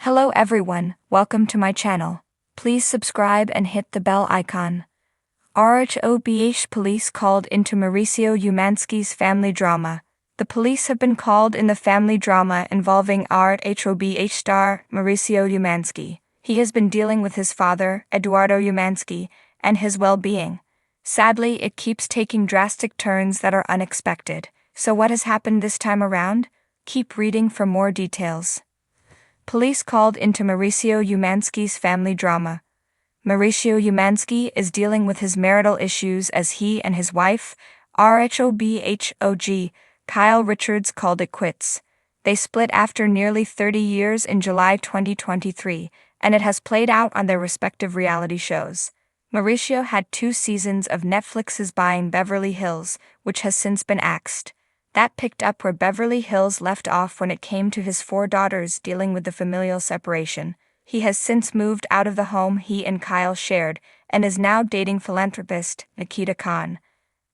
Hello everyone, welcome to my channel. Please subscribe and hit the bell icon. Housewives police called into Mauricio Umansky's family drama. The police have been called in the family drama involving Housewives star Mauricio Umansky. He has been dealing with his father, Eduardo Umansky, and his well-being. Sadly, it keeps taking drastic turns that are unexpected. So what has happened this time around? Keep reading for more details. Police called into Mauricio Umansky's family drama. Mauricio Umansky is dealing with his marital issues as he and his wife, RHOBHOG, Kyle Richards, called it quits. They split after nearly 30 years in July 2023, and it has played out on their respective reality shows. Mauricio had 2 seasons of Netflix's Buying Beverly Hills, which has since been axed. That picked up where Beverly Hills left off when it came to his 4 daughters dealing with the familial separation. He has since moved out of the home he and Kyle shared and is now dating philanthropist Nikita Khan.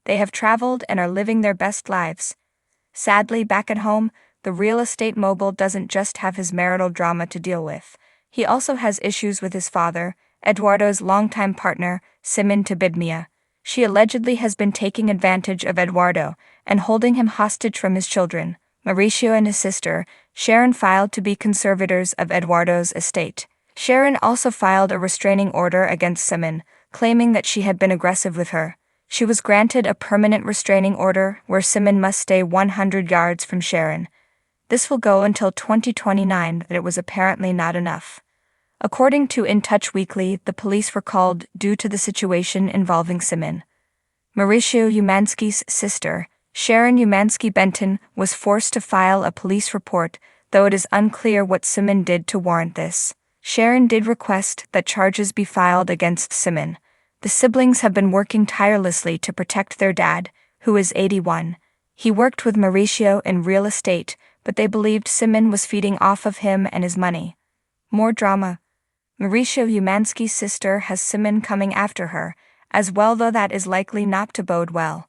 They have traveled and are living their best lives. Sadly, back at home, the real estate mogul doesn't just have his marital drama to deal with. He also has issues with his father, Eduardo's longtime partner, Simin Tabidmia. She allegedly has been taking advantage of Eduardo and holding him hostage from his children. Mauricio and his sister, Sharon, filed to be conservators of Eduardo's estate. Sharon also filed a restraining order against Simin, claiming that she had been aggressive with her. She was granted a permanent restraining order where Simin must stay 100 yards from Sharon. This will go until 2029, but it was apparently not enough. According to In Touch Weekly, the police were called due to the situation involving Simin. Mauricio Umansky's sister, Sharon Umansky Benton, was forced to file a police report, though it is unclear what Simin did to warrant this. Sharon did request that charges be filed against Simin. The siblings have been working tirelessly to protect their dad, who is 81. He worked with Mauricio in real estate, but they believed Simin was feeding off of him and his money. More drama. Mauricio Umansky's sister has Simin coming after her, as well, though that is likely not to bode well.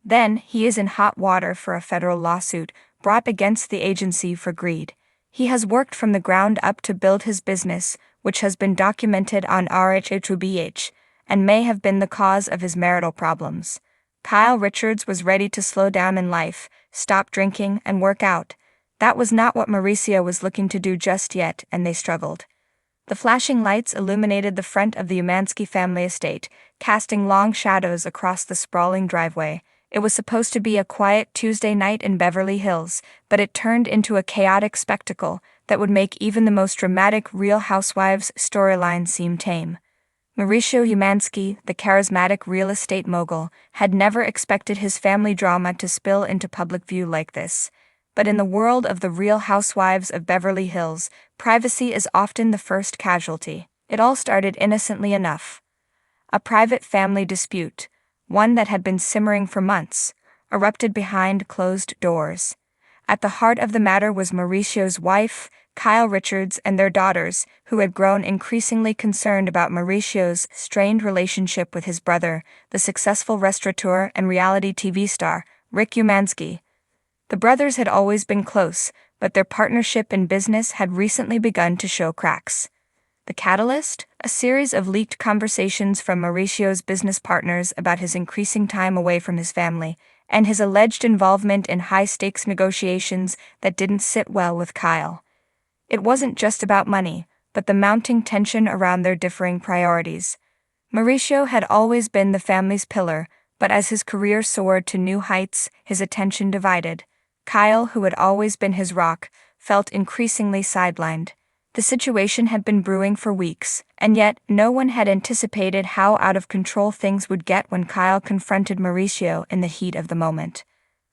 Then, he is in hot water for a federal lawsuit brought against the agency for greed. He has worked from the ground up to build his business, which has been documented on RHOBH, and may have been the cause of his marital problems. Kyle Richards was ready to slow down in life, stop drinking, and work out. That was not what Mauricio was looking to do just yet, and they struggled. The flashing lights illuminated the front of the Umansky family estate, casting long shadows across the sprawling driveway. It was supposed to be a quiet Tuesday night in Beverly Hills, but it turned into a chaotic spectacle that would make even the most dramatic Real Housewives storyline seem tame. Mauricio Umansky, the charismatic real estate mogul, had never expected his family drama to spill into public view like this. But in the world of the Real Housewives of Beverly Hills, privacy is often the first casualty. It all started innocently enough. A private family dispute, one that had been simmering for months, erupted behind closed doors. At the heart of the matter was Mauricio's wife, Kyle Richards, and their daughters, who had grown increasingly concerned about Mauricio's strained relationship with his brother, the successful restaurateur and reality TV star, Rick Umansky. The brothers had always been close, but their partnership in business had recently begun to show cracks. The catalyst? A series of leaked conversations from Mauricio's business partners about his increasing time away from his family, and his alleged involvement in high-stakes negotiations that didn't sit well with Kyle. It wasn't just about money, but the mounting tension around their differing priorities. Mauricio had always been the family's pillar, but as his career soared to new heights, his attention divided. Kyle, who had always been his rock, felt increasingly sidelined. The situation had been brewing for weeks, and yet no one had anticipated how out of control things would get when Kyle confronted Mauricio in the heat of the moment.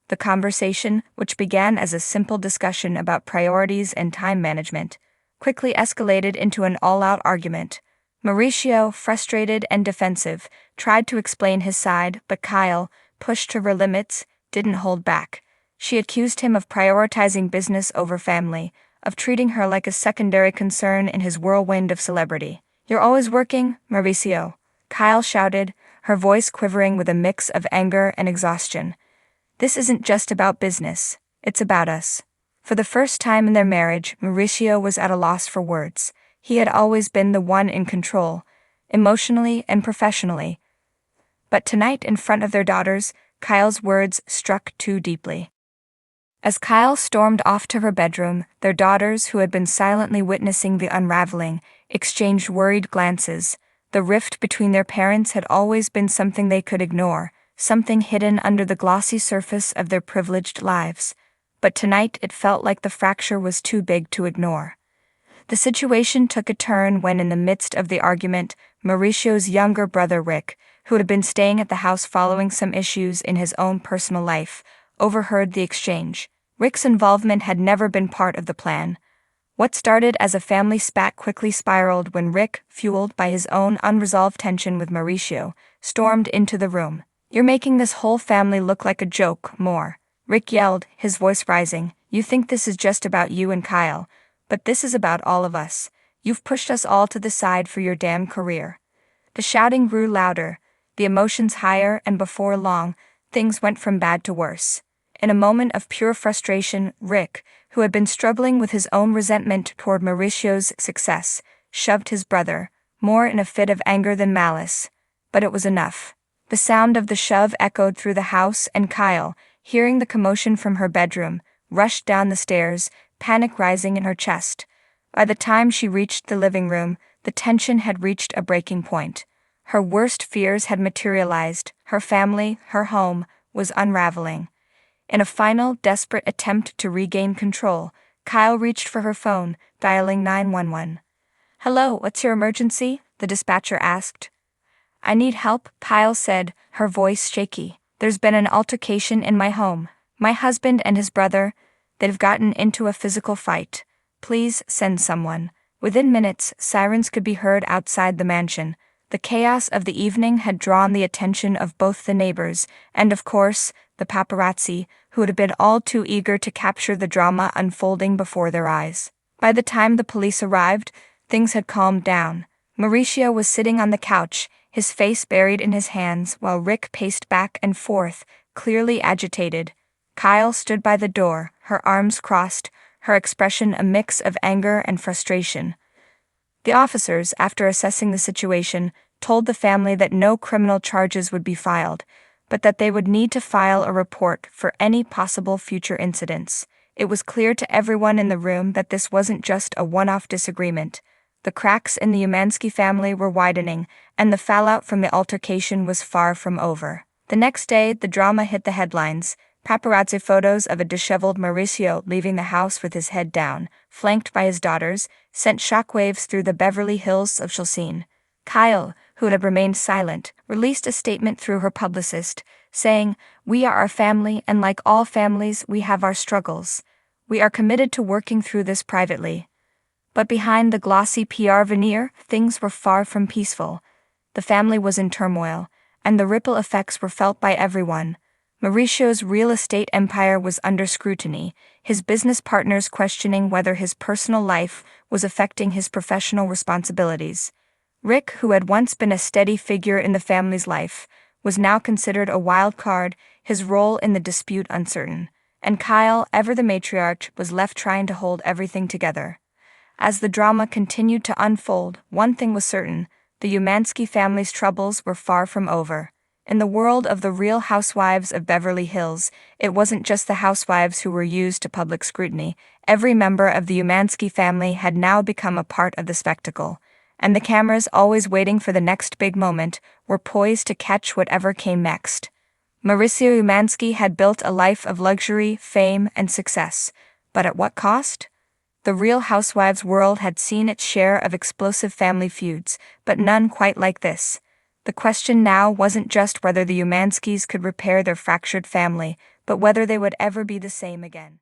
The conversation, which began as a simple discussion about priorities and time management, quickly escalated into an all-out argument. Mauricio, frustrated and defensive, tried to explain his side, but Kyle, pushed to her limits, didn't hold back. She accused him of prioritizing business over family, of treating her like a secondary concern in his whirlwind of celebrity. "You're always working, Mauricio," Kyle shouted, her voice quivering with a mix of anger and exhaustion. "This isn't just about business, it's about us." For the first time in their marriage, Mauricio was at a loss for words. He had always been the one in control, emotionally and professionally. But tonight, in front of their daughters, Kyle's words struck too deeply. As Kyle stormed off to her bedroom, their daughters, who had been silently witnessing the unraveling, exchanged worried glances. The rift between their parents had always been something they could ignore, something hidden under the glossy surface of their privileged lives. But tonight it felt like the fracture was too big to ignore. The situation took a turn when, in the midst of the argument, Mauricio's younger brother Rick, who had been staying at the house following some issues in his own personal life, overheard the exchange. Rick's involvement had never been part of the plan. What started as a family spat quickly spiraled when Rick, fueled by his own unresolved tension with Mauricio, stormed into the room. "You're making this whole family look like a joke, more," Rick yelled, his voice rising. "You think this is just about you and Kyle, but this is about all of us. You've pushed us all to the side for your damn career." The shouting grew louder, the emotions higher, and before long, things went from bad to worse. In a moment of pure frustration, Rick, who had been struggling with his own resentment toward Mauricio's success, shoved his brother, more in a fit of anger than malice. But it was enough. The sound of the shove echoed through the house, and Kyle, hearing the commotion from her bedroom, rushed down the stairs, panic rising in her chest. By the time she reached the living room, the tension had reached a breaking point. Her worst fears had materialized. Her family, her home, was unraveling. In a final, desperate attempt to regain control, Kyle reached for her phone, dialing 911. "Hello, what's your emergency?" the dispatcher asked. "I need help," Kyle said, her voice shaky. "There's been an altercation in my home. My husband and his brother, they've gotten into a physical fight. Please send someone." Within minutes, sirens could be heard outside the mansion. The chaos of the evening had drawn the attention of both the neighbors, and of course, the paparazzi, who had been all too eager to capture the drama unfolding before their eyes. By the time the police arrived, things had calmed down. Mauricio was sitting on the couch, his face buried in his hands, while Rick paced back and forth, clearly agitated. Kyle stood by the door, her arms crossed, her expression a mix of anger and frustration. The officers, after assessing the situation, told the family that no criminal charges would be filed, but that they would need to file a report for any possible future incidents. It was clear to everyone in the room that this wasn't just a one-off disagreement. The cracks in the Umansky family were widening, and the fallout from the altercation was far from over. The next day, the drama hit the headlines. Paparazzi photos of a disheveled Mauricio leaving the house with his head down, flanked by his daughters, sent shockwaves through the Beverly Hills of Chelsea. Kyle, who had remained silent, released a statement through her publicist, saying, "We are a family, and like all families, we have our struggles. We are committed to working through this privately." But behind the glossy PR veneer, things were far from peaceful. The family was in turmoil, and the ripple effects were felt by everyone. Mauricio's real estate empire was under scrutiny, his business partners questioning whether his personal life was affecting his professional responsibilities. Rick, who had once been a steady figure in the family's life, was now considered a wild card, his role in the dispute uncertain. And Kyle, ever the matriarch, was left trying to hold everything together. As the drama continued to unfold, one thing was certain: the Umansky family's troubles were far from over. In the world of the Real Housewives of Beverly Hills, it wasn't just the housewives who were used to public scrutiny. Every member of the Umansky family had now become a part of the spectacle, and the cameras, always waiting for the next big moment, were poised to catch whatever came next. Mauricio Umansky had built a life of luxury, fame, and success, but at what cost? The Real Housewives world had seen its share of explosive family feuds, but none quite like this. The question now wasn't just whether the Umanskys could repair their fractured family, but whether they would ever be the same again.